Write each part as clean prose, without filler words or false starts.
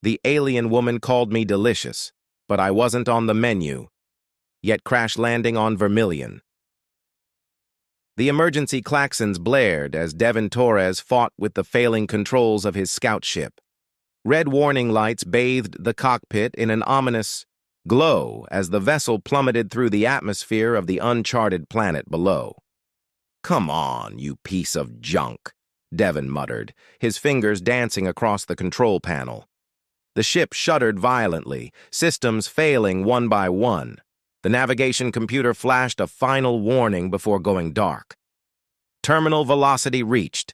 The alien woman called me delicious, but I wasn't on the menu, yet crash landing on Vermilion. The emergency klaxons blared as Devin Torres fought with the failing controls of his scout ship. Red warning lights bathed the cockpit in an ominous glow as the vessel plummeted through the atmosphere of the uncharted planet below. "Come on, you piece of junk," Devin muttered, his fingers dancing across the control panel. The ship shuddered violently, systems failing one by one. The navigation computer flashed a final warning before going dark. Terminal velocity reached.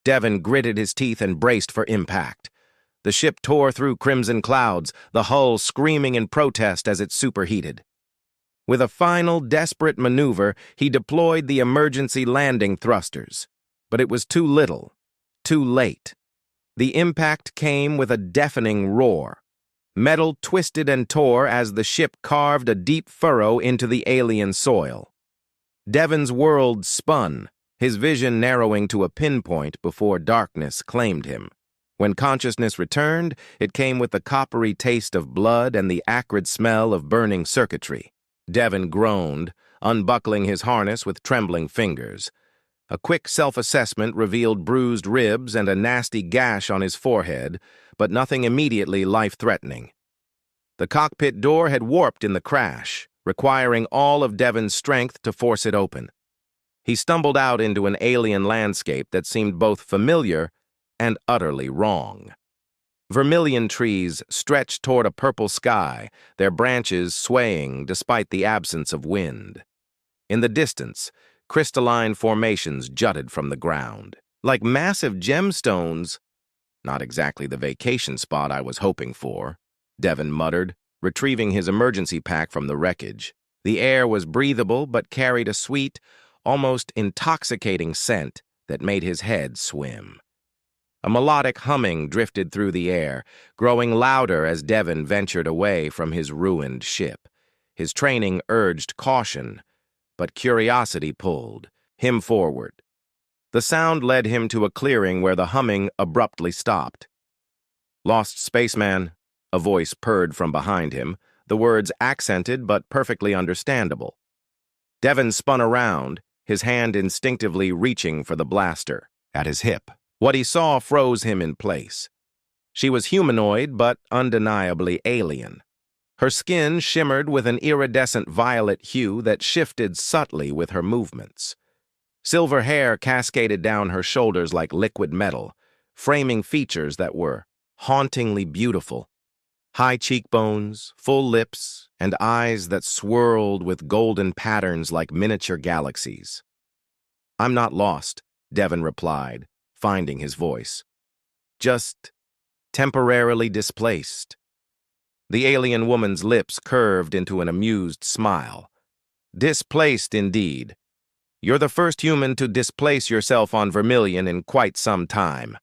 Devin gritted his teeth and braced for impact. The ship tore through crimson clouds, the hull screaming in protest as it superheated. With a final, desperate maneuver, he deployed the emergency landing thrusters. But it was too little, too late. The impact came with a deafening roar. Metal twisted and tore as the ship carved a deep furrow into the alien soil. Devin's world spun, his vision narrowing to a pinpoint before darkness claimed him. When consciousness returned, it came with the coppery taste of blood and the acrid smell of burning circuitry. Devin groaned, unbuckling his harness with trembling fingers. A quick self-assessment revealed bruised ribs and a nasty gash on his forehead, but nothing immediately life-threatening. The cockpit door had warped in the crash, requiring all of Devin's strength to force it open. He stumbled out into an alien landscape that seemed both familiar and utterly wrong. Vermilion trees stretched toward a purple sky, their branches swaying despite the absence of wind. In the distance, crystalline formations jutted from the ground, like massive gemstones. "Not exactly the vacation spot I was hoping for," Devin muttered, retrieving his emergency pack from the wreckage. The air was breathable but carried a sweet, almost intoxicating scent that made his head swim. A melodic humming drifted through the air, growing louder as Devin ventured away from his ruined ship. His training urged caution, but curiosity pulled him forward. The sound led him to a clearing where the humming abruptly stopped. "Lost spaceman," a voice purred from behind him, the words accented but perfectly understandable. Devin spun around, his hand instinctively reaching for the blaster at his hip. What he saw froze him in place. She was humanoid but undeniably alien. Her skin shimmered with an iridescent violet hue that shifted subtly with her movements. Silver hair cascaded down her shoulders like liquid metal, framing features that were hauntingly beautiful. High cheekbones, full lips, and eyes that swirled with golden patterns like miniature galaxies. "I'm not lost," Devin replied, finding his voice. "Just temporarily displaced." The alien woman's lips curved into an amused smile. "Displaced, indeed. You're the first human to displace yourself on Vermilion in quite some time."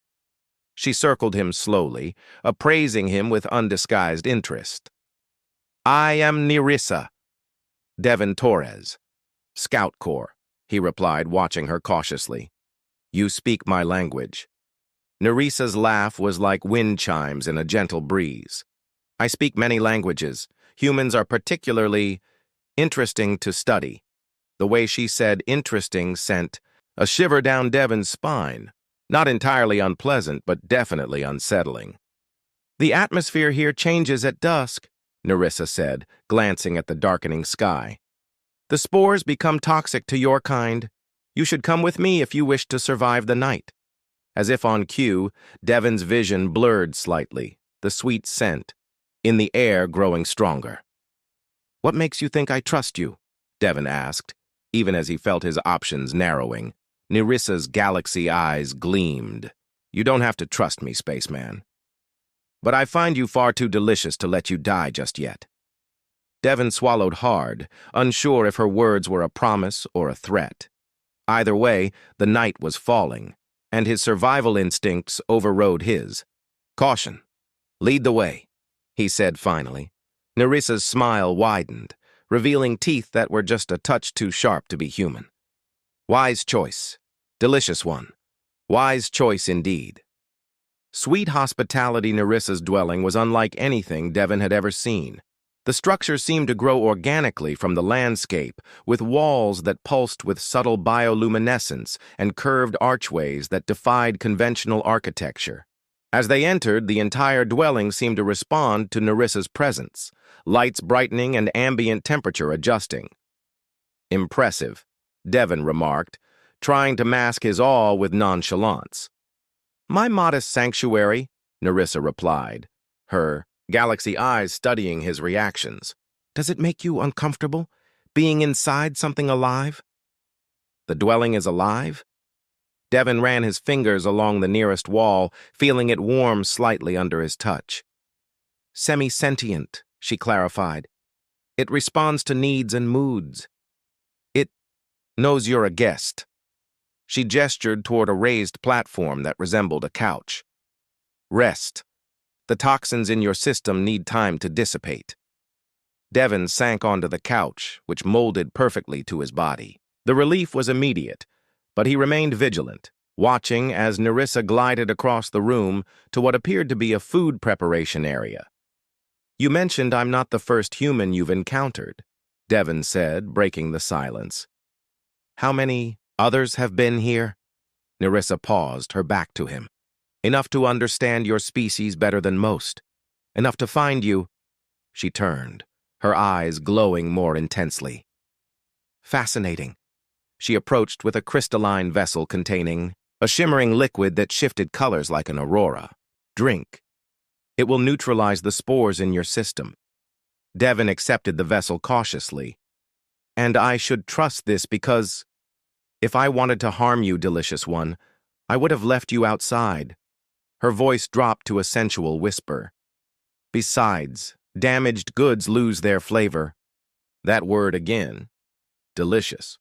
She circled him slowly, appraising him with undisguised interest. "I am Nerissa, Devin Torres, Scout Corps," he replied, watching her cautiously. "You speak my language." Nerissa's laugh was like wind chimes in a gentle breeze. "I speak many languages. Humans are particularly interesting to study." The way she said interesting sent a shiver down Devin's spine. Not entirely unpleasant, but definitely unsettling. "The atmosphere here changes at dusk," Nerissa said, glancing at the darkening sky. "The spores become toxic to your kind. You should come with me if you wish to survive the night." As if on cue, Devin's vision blurred slightly, the sweet scent in the air growing stronger. "What makes you think I trust you?" Devin asked, even as he felt his options narrowing. Nerissa's galaxy eyes gleamed. "You don't have to trust me, spaceman. But I find you far too delicious to let you die just yet." Devin swallowed hard, unsure if her words were a promise or a threat. Either way, the night was falling, and his survival instincts overrode his. "Caution. Lead the way," he said finally. Nerissa's smile widened, revealing teeth that were just a touch too sharp to be human. "Wise choice. Delicious one. Wise choice indeed." Sweet hospitality Nerissa's dwelling was unlike anything Devon had ever seen. The structure seemed to grow organically from the landscape, with walls that pulsed with subtle bioluminescence and curved archways that defied conventional architecture. As they entered, the entire dwelling seemed to respond to Nerissa's presence, lights brightening and ambient temperature adjusting. "Impressive," Devon remarked, trying to mask his awe with nonchalance. "My modest sanctuary," Nerissa replied, her galaxy eyes studying his reactions. "Does it make you uncomfortable, being inside something alive?" "The dwelling is alive?" Devon ran his fingers along the nearest wall, feeling it warm slightly under his touch. "Semi-sentient," she clarified. "It responds to needs and moods. It knows you're a guest." She gestured toward a raised platform that resembled a couch. "Rest. The toxins in your system need time to dissipate." Devon sank onto the couch, which molded perfectly to his body. The relief was immediate, but he remained vigilant, watching as Nerissa glided across the room to what appeared to be a food preparation area. "You mentioned I'm not the first human you've encountered," Devon said, breaking the silence. "How many others have been here?" Nerissa paused, her back to him. "Enough to understand your species better than most. Enough to find you." She turned, her eyes glowing more intensely. "Fascinating." She approached with a crystalline vessel containing a shimmering liquid that shifted colors like an aurora. "Drink. It will neutralize the spores in your system." Devon accepted the vessel cautiously. "And I should trust this because if I wanted to harm you, delicious one, I would have left you outside." Her voice dropped to a sensual whisper. "Besides, damaged goods lose their flavor." That word again. Delicious.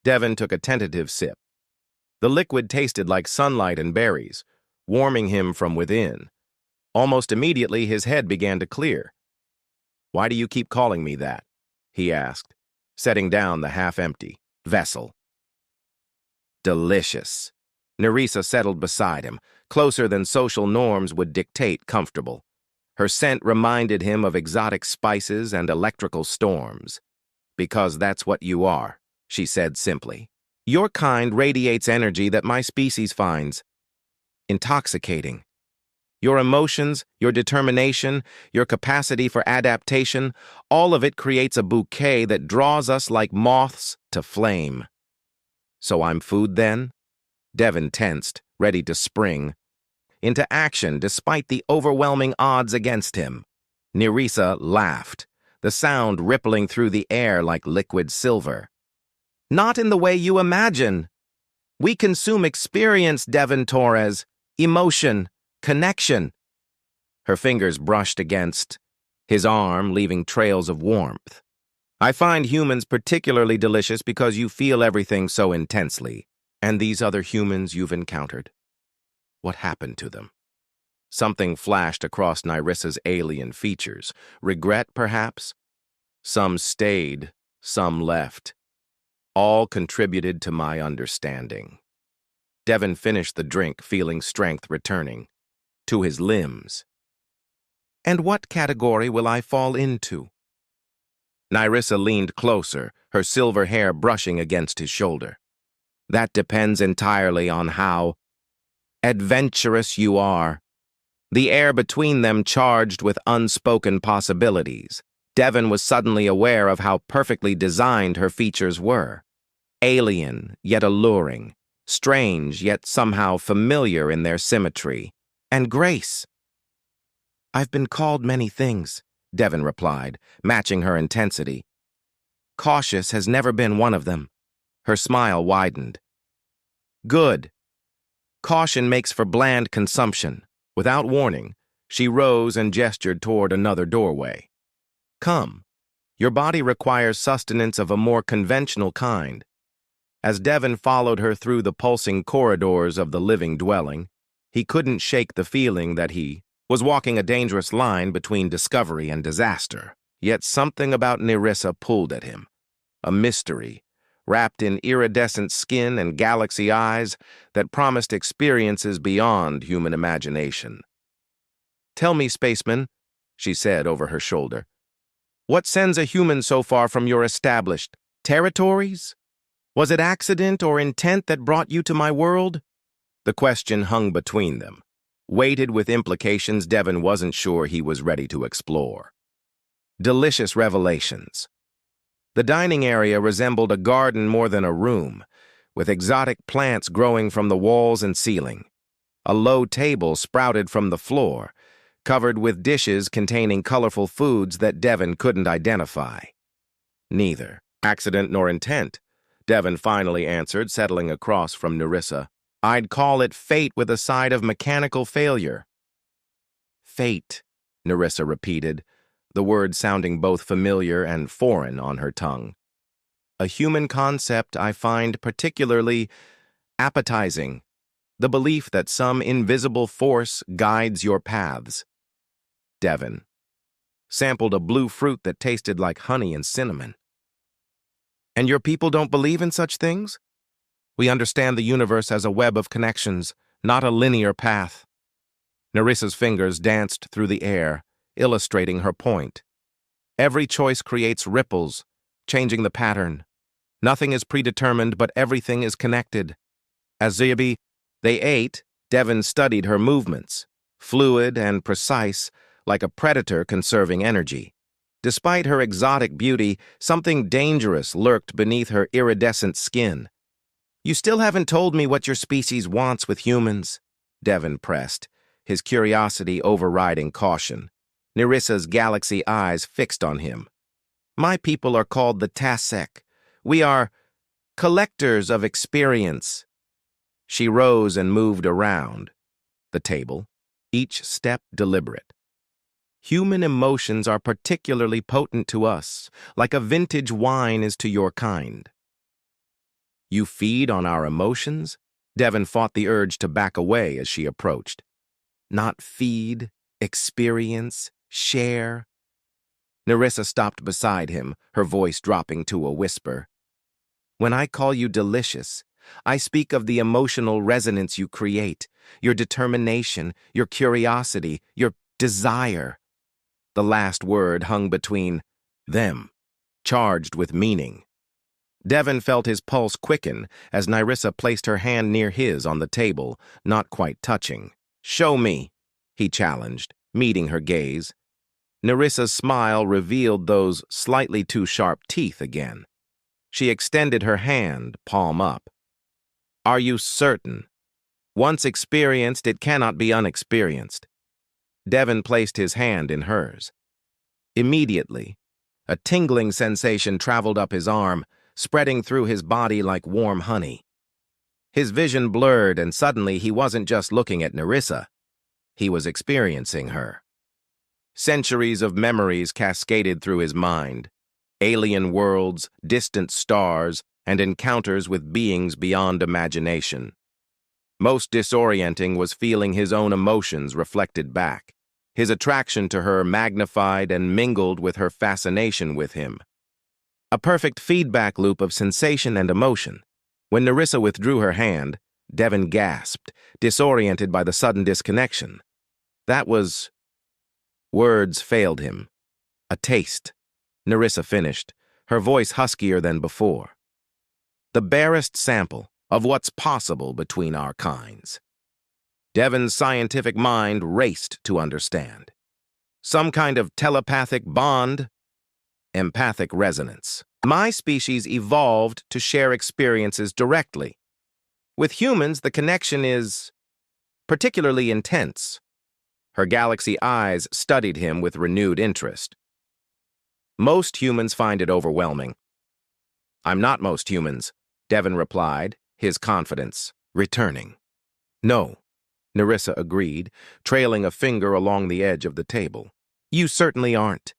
Devon took a tentative sip. The liquid tasted like sunlight and berries, warming him from within. Almost immediately, his head began to clear. "Why do you keep calling me that?" he asked, setting down the half-empty vessel. "Delicious." Nerissa settled beside him, closer than social norms would dictate comfortable. Her scent reminded him of exotic spices and electrical storms. "Because that's what you are," she said simply. "Your kind radiates energy that my species finds intoxicating. Your emotions, your determination, your capacity for adaptation, all of it creates a bouquet that draws us like moths to flame." "So I'm food then?" Devon tensed, ready to spring into action despite the overwhelming odds against him. Nerissa laughed, the sound rippling through the air like liquid silver. "Not in the way you imagine. We consume experience, Devon Torres, emotion, connection." Her fingers brushed against his arm, leaving trails of warmth. "I find humans particularly delicious because you feel everything so intensely. And these other humans you've encountered, what happened to them?" Something flashed across Nerissa's alien features. Regret, perhaps? "Some stayed, some left. All contributed to my understanding." Devon finished the drink, feeling strength returning to his limbs. "And what category will I fall into?" Nerissa leaned closer, her silver hair brushing against his shoulder. "That depends entirely on how adventurous you are." The air between them charged with unspoken possibilities. Devon was suddenly aware of how perfectly designed her features were. Alien, yet alluring. Strange, yet somehow familiar in their symmetry and grace. "I've been called many things," Devon replied, matching her intensity. "Cautious has never been one of them." Her smile widened. "Good. Caution makes for bland consumption." Without warning, she rose and gestured toward another doorway. "Come. Your body requires sustenance of a more conventional kind." As Devon followed her through the pulsing corridors of the living dwelling, he couldn't shake the feeling that he was walking a dangerous line between discovery and disaster. Yet something about Nerissa pulled at him. A mystery, wrapped in iridescent skin and galaxy eyes that promised experiences beyond human imagination. "Tell me, spaceman," she said over her shoulder, "what sends a human so far from your established territories? Was it accident or intent that brought you to my world?" The question hung between them, weighted with implications Devon wasn't sure he was ready to explore. Delicious revelations. The dining area resembled a garden more than a room, with exotic plants growing from the walls and ceiling. A low table sprouted from the floor, covered with dishes containing colorful foods that Devon couldn't identify. "Neither accident nor intent," Devon finally answered, settling across from Nerissa. "I'd call it fate with a side of mechanical failure." "Fate," Nerissa repeated, the word sounding both familiar and foreign on her tongue. "A human concept I find particularly appetizing, the belief that some invisible force guides your paths." Devon sampled a blue fruit that tasted like honey and cinnamon. "And your people don't believe in such things? We understand the universe as a web of connections, not a linear path." Nerissa's fingers danced through the air, illustrating her point. "Every choice creates ripples, changing the pattern. Nothing is predetermined, but everything is connected." As they ate, Devon studied her movements, fluid and precise, like a predator conserving energy. Despite her exotic beauty, something dangerous lurked beneath her iridescent skin. "You still haven't told me what your species wants with humans," Devon pressed, his curiosity overriding caution. Nerissa's galaxy eyes fixed on him. "My people are called the Tasek. We are collectors of experience." She rose and moved around the table, each step deliberate. "Human emotions are particularly potent to us, like a vintage wine is to your kind." "You feed on our emotions?" Devon fought the urge to back away as she approached. "Not feed, experience, share." Nerissa stopped beside him, her voice dropping to a whisper. "When I call you delicious, I speak of the emotional resonance you create, your determination, your curiosity, your desire." The last word hung between them, charged with meaning. Devon felt his pulse quicken as Nerissa placed her hand near his on the table, not quite touching. "Show me," he challenged, meeting her gaze. Nerissa's smile revealed those slightly too sharp teeth again. She extended her hand, palm up. "Are you certain? Once experienced, it cannot be unexperienced." Devon placed his hand in hers. Immediately, a tingling sensation traveled up his arm, spreading through his body like warm honey. His vision blurred, and suddenly he wasn't just looking at Nerissa. He was experiencing her. Centuries of memories cascaded through his mind. Alien worlds, distant stars, and encounters with beings beyond imagination. Most disorienting was feeling his own emotions reflected back, his attraction to her magnified and mingled with her fascination with him. A perfect feedback loop of sensation and emotion. When Nerissa withdrew her hand, Devon gasped, disoriented by the sudden disconnection. That was... Words failed him. "A taste," Nerissa finished, her voice huskier than before. "The barest sample of what's possible between our kinds." Devon's scientific mind raced to understand. Some kind of telepathic bond? Empathic resonance. My species evolved to share experiences directly. With humans, the connection is particularly intense. Her galaxy eyes studied him with renewed interest. "Most humans find it overwhelming." "I'm not most humans," Devon replied, his confidence returning. "No," Nerissa agreed, trailing a finger along the edge of the table. "You certainly aren't."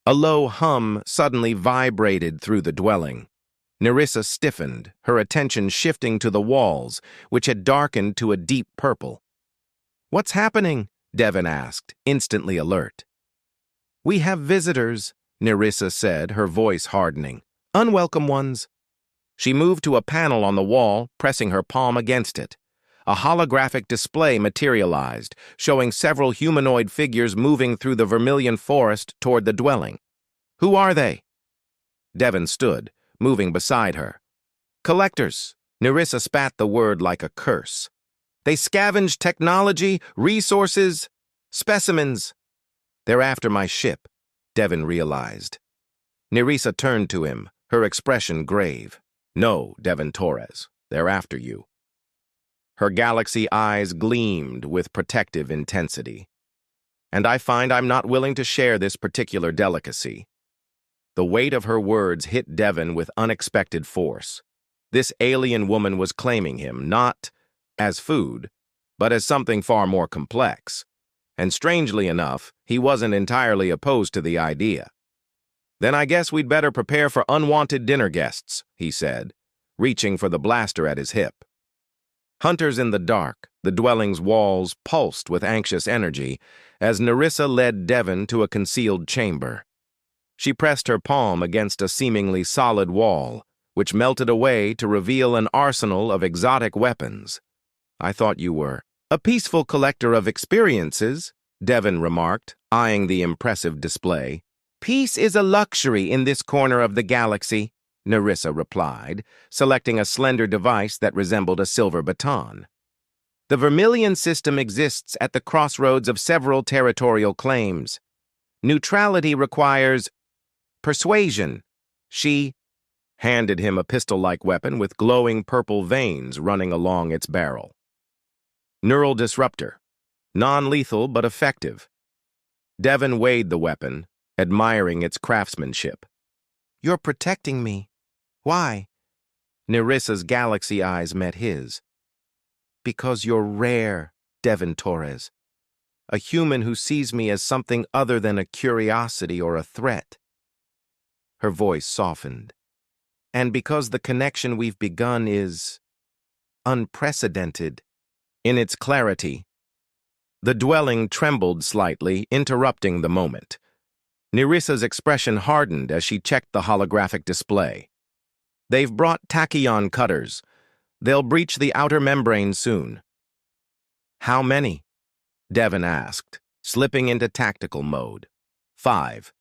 A low hum suddenly vibrated through the dwelling. Nerissa stiffened, her attention shifting to the walls, which had darkened to a deep purple. "What's happening?" Devon asked, instantly alert. "We have visitors," Nerissa said, her voice hardening. "Unwelcome ones." She moved to a panel on the wall, pressing her palm against it. A holographic display materialized, showing several humanoid figures moving through the vermilion forest toward the dwelling. "Who are they?" Devon stood, moving beside her. "Collectors." Nerissa spat the word like a curse. "They scavenge technology, resources, specimens." "They're after my ship," Devon realized. Nerissa turned to him, her expression grave. "No, Devon Torres, they're after you." Her galaxy eyes gleamed with protective intensity. "And I find I'm not willing to share this particular delicacy." The weight of her words hit Devon with unexpected force. This alien woman was claiming him, not as food, but as something far more complex. And strangely enough, he wasn't entirely opposed to the idea. "Then I guess we'd better prepare for unwanted dinner guests," he said, reaching for the blaster at his hip. Hunters in the dark, the dwelling's walls pulsed with anxious energy as Nerissa led Devon to a concealed chamber. She pressed her palm against a seemingly solid wall, which melted away to reveal an arsenal of exotic weapons. "I thought you were a peaceful collector of experiences," Devon remarked, eyeing the impressive display. "Peace is a luxury in this corner of the galaxy," Nerissa replied, selecting a slender device that resembled a silver baton. "The Vermilion system exists at the crossroads of several territorial claims. Neutrality requires persuasion." She handed him a pistol-like weapon with glowing purple veins running along its barrel. "Neural disruptor. Non-lethal but effective." Devon weighed the weapon, admiring its craftsmanship. "You're protecting me. Why?" Nerissa's galaxy eyes met his. "Because you're rare, Devon Torres. A human who sees me as something other than a curiosity or a threat." Her voice softened. "And because the connection we've begun is unprecedented in its clarity." The dwelling trembled slightly, interrupting the moment. Nerissa's expression hardened as she checked the holographic display. "They've brought tachyon cutters. They'll breach the outer membrane soon." "How many?" Devon asked, slipping into tactical mode. "5.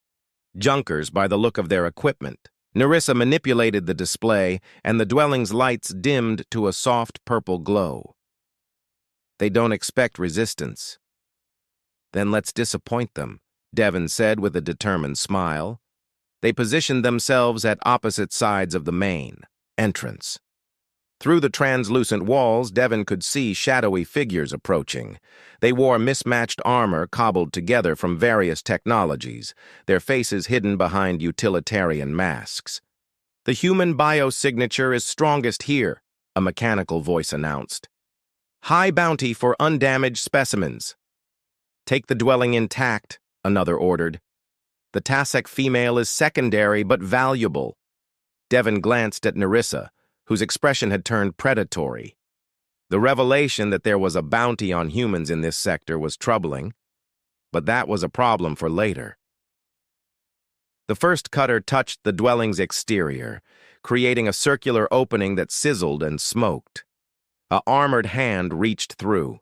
Junkers by the look of their equipment." Nerissa manipulated the display, and the dwelling's lights dimmed to a soft purple glow. "They don't expect resistance." "Then let's disappoint them," Devon said with a determined smile. They positioned themselves at opposite sides of the main entrance. Through the translucent walls, Devon could see shadowy figures approaching. They wore mismatched armor cobbled together from various technologies, their faces hidden behind utilitarian masks. "The human biosignature is strongest here," a mechanical voice announced. "High bounty for undamaged specimens." "Take the dwelling intact," another ordered. "The Tasek female is secondary but valuable." Devon glanced at Nerissa, whose expression had turned predatory. The revelation that there was a bounty on humans in this sector was troubling, but that was a problem for later. The first cutter touched the dwelling's exterior, creating a circular opening that sizzled and smoked. A armored hand reached through,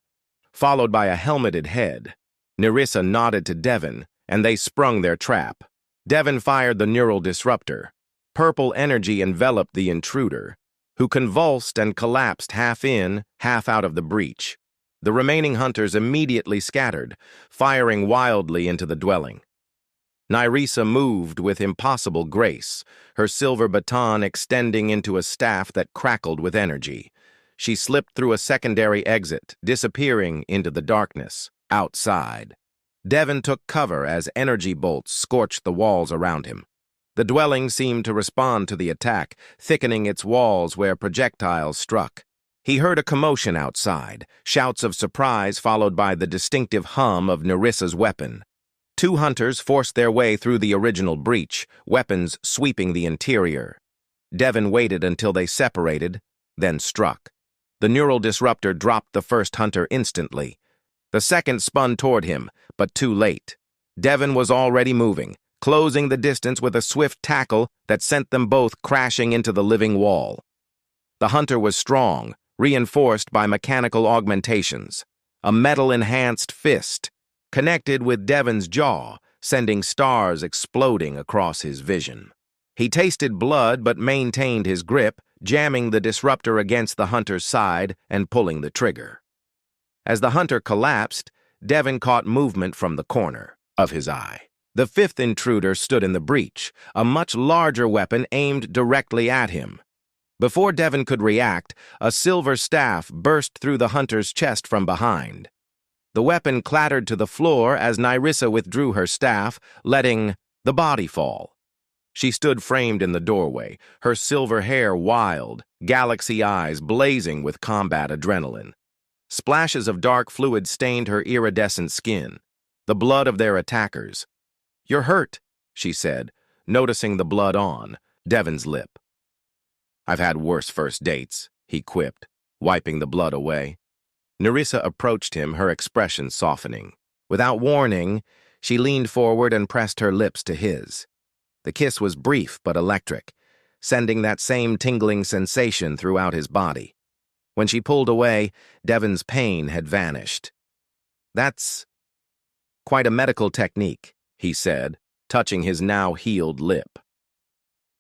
followed by a helmeted head. Nerissa nodded to Devon, and they sprung their trap. Devon fired the neural disruptor. Purple energy enveloped the intruder, who convulsed and collapsed half in, half out of the breach. The remaining hunters immediately scattered, firing wildly into the dwelling. Nerissa moved with impossible grace, her silver baton extending into a staff that crackled with energy. She slipped through a secondary exit, disappearing into the darkness, outside. Devon took cover as energy bolts scorched the walls around him. The dwelling seemed to respond to the attack, thickening its walls where projectiles struck. He heard a commotion outside, shouts of surprise followed by the distinctive hum of Nerissa's weapon. 2 hunters forced their way through the original breach, weapons sweeping the interior. Devon waited until they separated, then struck. The neural disruptor dropped the first hunter instantly. The second spun toward him, but too late. Devon was already moving, closing the distance with a swift tackle that sent them both crashing into the living wall. The hunter was strong, reinforced by mechanical augmentations. A metal-enhanced fist, connected with Devon's jaw, sending stars exploding across his vision. He tasted blood but maintained his grip, jamming the disruptor against the hunter's side and pulling the trigger. As the hunter collapsed, Devon caught movement from the corner of his eye. The fifth intruder stood in the breach, a much larger weapon aimed directly at him. Before Devon could react, a silver staff burst through the hunter's chest from behind. The weapon clattered to the floor as Nerissa withdrew her staff, letting the body fall. She stood framed in the doorway, her silver hair wild, galaxy eyes blazing with combat adrenaline. Splashes of dark fluid stained her iridescent skin, the blood of their attackers. "You're hurt," she said, noticing the blood on Devon's lip. "I've had worse first dates," he quipped, wiping the blood away. Nerissa approached him, her expression softening. Without warning, she leaned forward and pressed her lips to his. The kiss was brief but electric, sending that same tingling sensation throughout his body. When she pulled away, Devon's pain had vanished. "That's quite a medical technique," he said, touching his now-healed lip.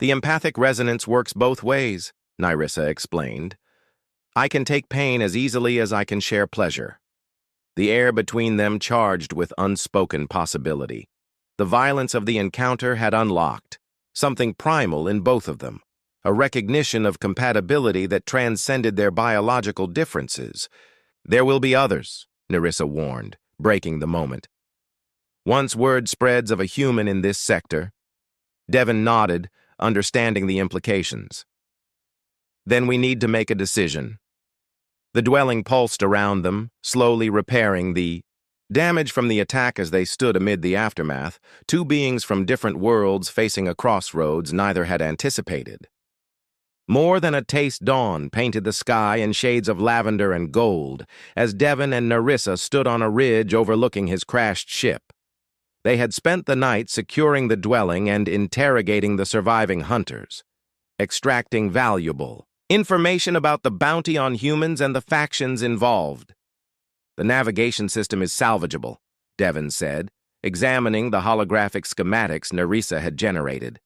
"The empathic resonance works both ways," Nerissa explained. "I can take pain as easily as I can share pleasure." The air between them charged with unspoken possibility. The violence of the encounter had unlocked something primal in both of them, a recognition of compatibility that transcended their biological differences. "There will be others," Nerissa warned, breaking the moment. "Once word spreads of a human in this sector." Devon nodded, understanding the implications. "Then we need to make a decision." The dwelling pulsed around them, slowly repairing the damage from the attack as they stood amid the aftermath, two beings from different worlds facing a crossroads neither had anticipated. More than a taste dawn painted the sky in shades of lavender and gold as Devon and Nerissa stood on a ridge overlooking his crashed ship. They had spent the night securing the dwelling and interrogating the surviving hunters, extracting valuable information about the bounty on humans and the factions involved. "The navigation system is salvageable," Devon said, examining the holographic schematics Nerissa had generated.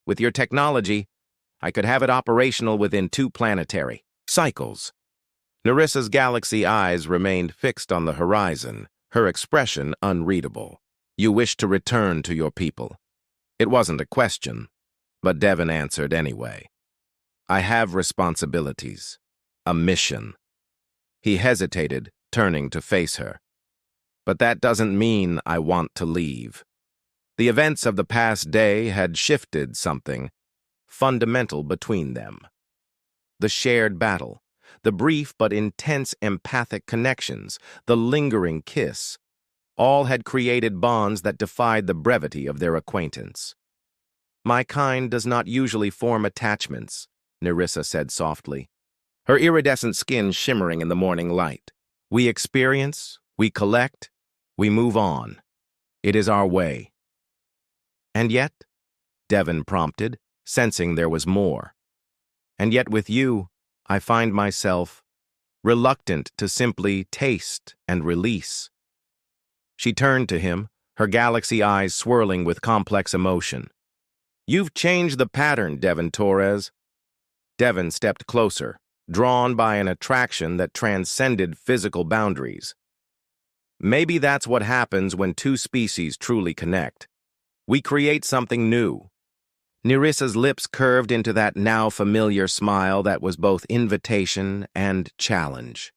"With your technology, I could have it operational within 2 planetary cycles." Nerissa's galaxy eyes remained fixed on the horizon, her expression unreadable. "You wish to return to your people." It wasn't a question, but Devon answered anyway. "I have responsibilities, a mission." He hesitated, turning to face her. "But that doesn't mean I want to leave." The events of the past day had shifted something fundamental between them. The shared battle, the brief but intense empathic connections, the lingering kiss, all had created bonds that defied the brevity of their acquaintance. "My kind does not usually form attachments," Nerissa said softly, her iridescent skin shimmering in the morning light. "We experience, we collect, we move on. It is our way." "And yet," Devon prompted, sensing there was more. "And yet with you, I find myself reluctant to simply taste and release." She turned to him, her galaxy eyes swirling with complex emotion. "You've changed the pattern, Devon Torres." Devon stepped closer, drawn by an attraction that transcended physical boundaries. "Maybe that's what happens when 2 species truly connect. We create something new." Nerissa's lips curved into that now familiar smile that was both invitation and challenge.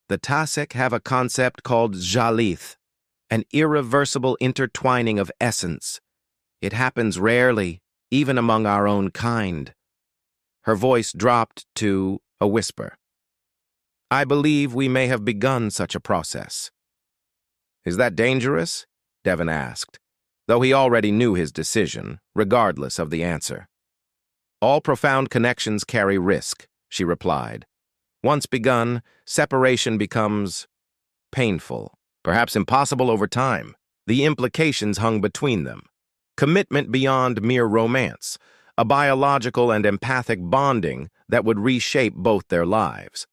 "The Tasek have a concept called Jalith, an irreversible intertwining of essence. It happens rarely, even among our own kind." Her voice dropped to a whisper. "I believe we may have begun such a process." "Is that dangerous?" Devon asked, though he already knew his decision, regardless of the answer. "All profound connections carry risk," she replied. "Once begun, separation becomes painful, perhaps impossible over time." The implications hung between them. Commitment beyond mere romance, a biological and empathic bonding that would reshape both their lives.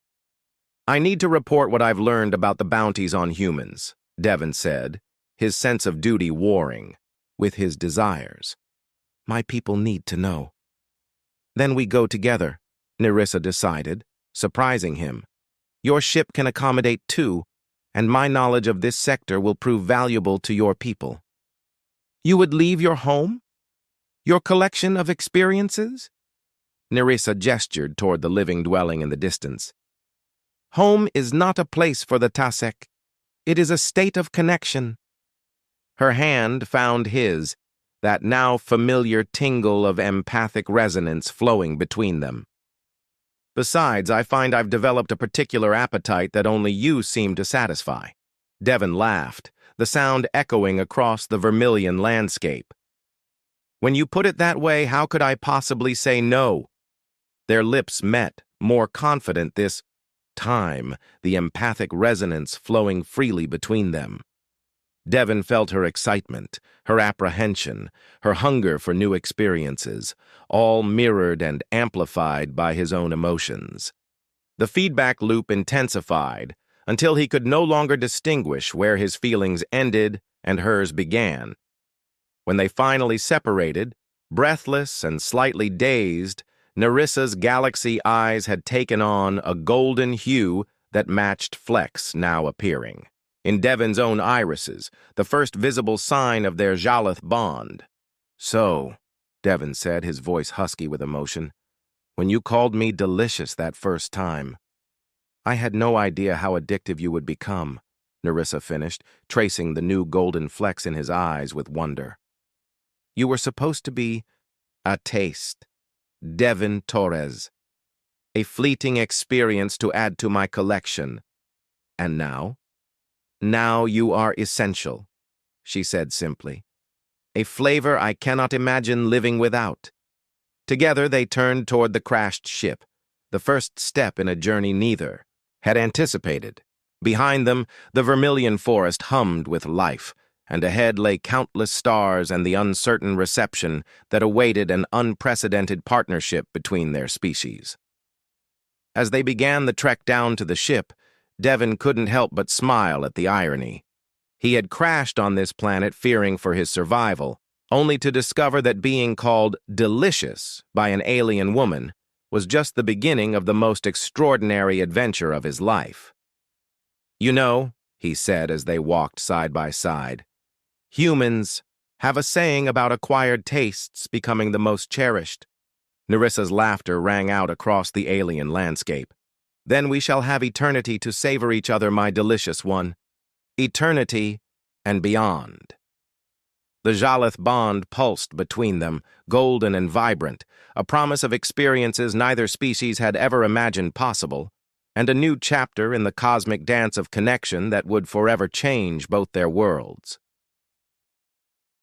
"I need to report what I've learned about the bounties on humans," Devon said, his sense of duty warring with his desires. "My people need to know." "Then we go together," Nerissa decided, surprising him. "Your ship can accommodate two, and my knowledge of this sector will prove valuable to your people." "You would leave your home? Your collection of experiences?" Nerissa gestured toward the living dwelling in the distance. "Home is not a place for the Tasek. It is a state of connection." Her hand found his, that now familiar tingle of empathic resonance flowing between them. "Besides, I find I've developed a particular appetite that only you seem to satisfy." Devon laughed, the sound echoing across the vermilion landscape. "When you put it that way, how could I possibly say no?" Their lips met, more confident this time, the empathic resonance flowing freely between them. Devon felt her excitement, her apprehension, her hunger for new experiences, all mirrored and amplified by his own emotions. The feedback loop intensified until he could no longer distinguish where his feelings ended and hers began. When they finally separated, breathless and slightly dazed, Nerissa's galaxy eyes had taken on a golden hue that matched flecks now appearing in Devon's own irises, the first visible sign of their Jalith bond. "So," Devon said, his voice husky with emotion, "when you called me delicious that first time, I had no idea how addictive you would become," Nerissa finished, tracing the new golden flecks in his eyes with wonder. "You were supposed to be a taste, Devon Torres, a fleeting experience to add to my collection. And now? Now you are essential," she said simply. "A flavor I cannot imagine living without." Together they turned toward the crashed ship, the first step in a journey neither had anticipated. Behind them, the vermilion forest hummed with life, and ahead lay countless stars and the uncertain reception that awaited an unprecedented partnership between their species. As they began the trek down to the ship, Devon couldn't help but smile at the irony. He had crashed on this planet fearing for his survival, only to discover that being called delicious by an alien woman was just the beginning of the most extraordinary adventure of his life. "You know," he said as they walked side by side, "humans have a saying about acquired tastes becoming the most cherished." Nerissa's laughter rang out across the alien landscape. "Then we shall have eternity to savor each other, my delicious one. Eternity and beyond." The Jalith bond pulsed between them, golden and vibrant, a promise of experiences neither species had ever imagined possible, and a new chapter in the cosmic dance of connection that would forever change both their worlds.